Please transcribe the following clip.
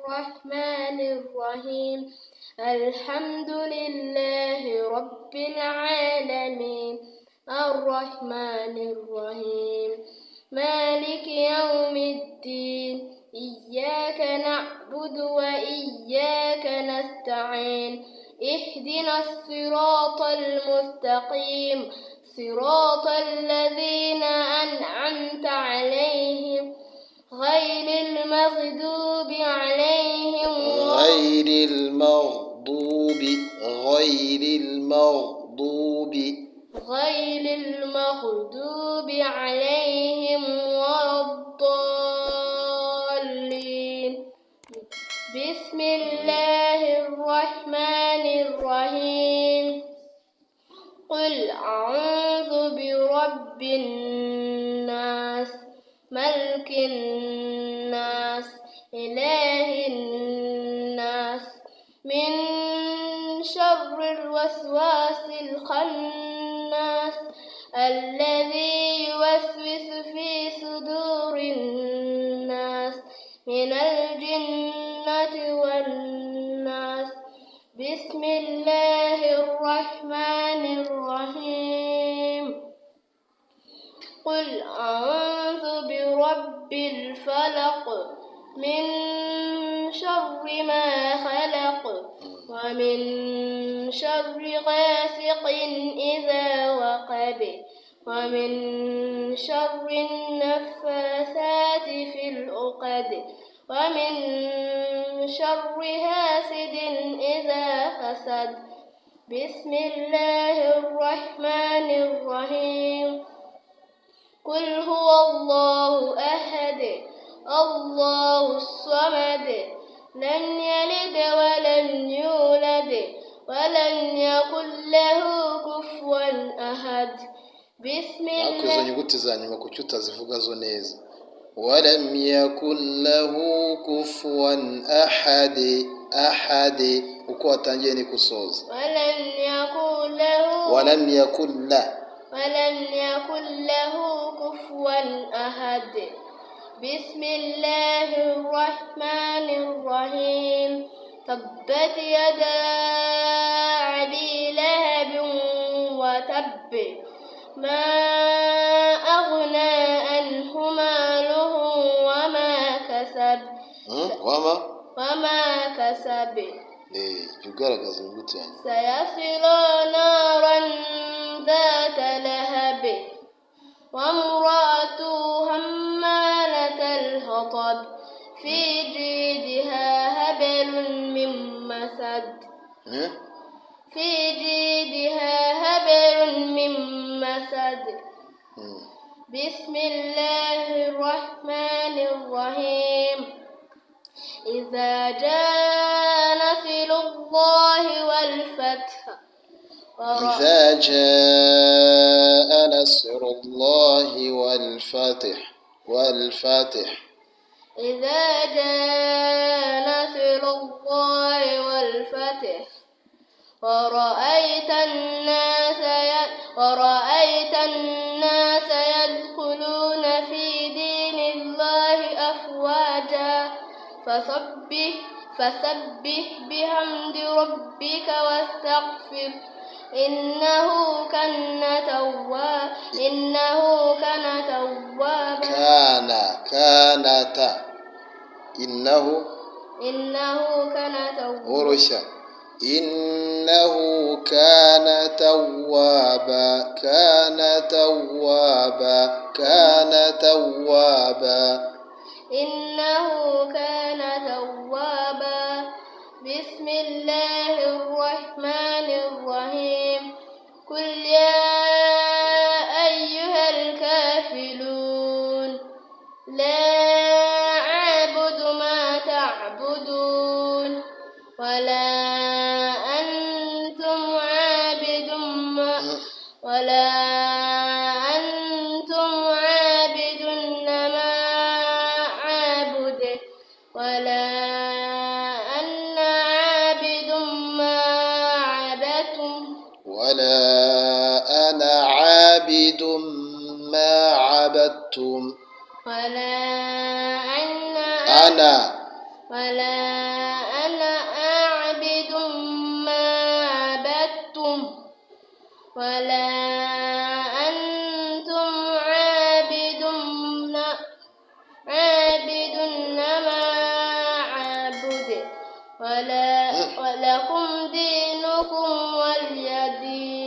الرحمن الرحيم الحمد لله رب العالمين الرحمن الرحيم مالك يوم الدين إياك نعبد وإياك نستعين اهدنا الصراط المستقيم صراط الذين أنعمت عليهم غير المغضوب عليهم ولا الضالين بسم الله الرحمن الرحيم قل أعوذ برب الناس ملك الناس إله الناس من شر الوسواس الخناس الذي يوسوس في صدور الناس من الجنة والناس بسم الله الرحمن الرحيم قل أعوذ برب الفلق من شر ما خلق ومن شر غاسق إذا وقب ومن شر النفاثات في العقد ومن شر حاسد إذا حسد بسم الله الرحمن الرحيم قل هو الله أحد الله الصمد لم يلد ولم يولد ولم يكن له كفوا أحد بسم الله izo nyuguti za nyuma kuki utazivuga zo neza ولم يكن له كفوا أحد uko watangiye ni kusoza ولم يكن له كفوا أحد بسم الله الرحمن الرحيم تبت يدا أبي لهب وتب ما أغنى عنه ماله وما كسب سيصلى نارا ذات لهب وامرأته حمالة الحطب في جيدها حبل من مسد بسم الله الرحمن الرحيم إذا جاء نصر الله والفتح ورأيت الناس يدخلون في دين الله أفواجا فسبح بحمد ربك واستغفر إنه كان توابا إنه كان توابا بسم الله الرحمن الرحيم قل يا أيها الكافرون لا أعبد ما تعبدون ولا أنتم عابدون ما أعبد ولا أنا عابد ما عبدتم ولا أنا ولا أنا أعبد ما عبدتم ولا أنتم عابدون ما أعبد ولكم دينكم ولي دين.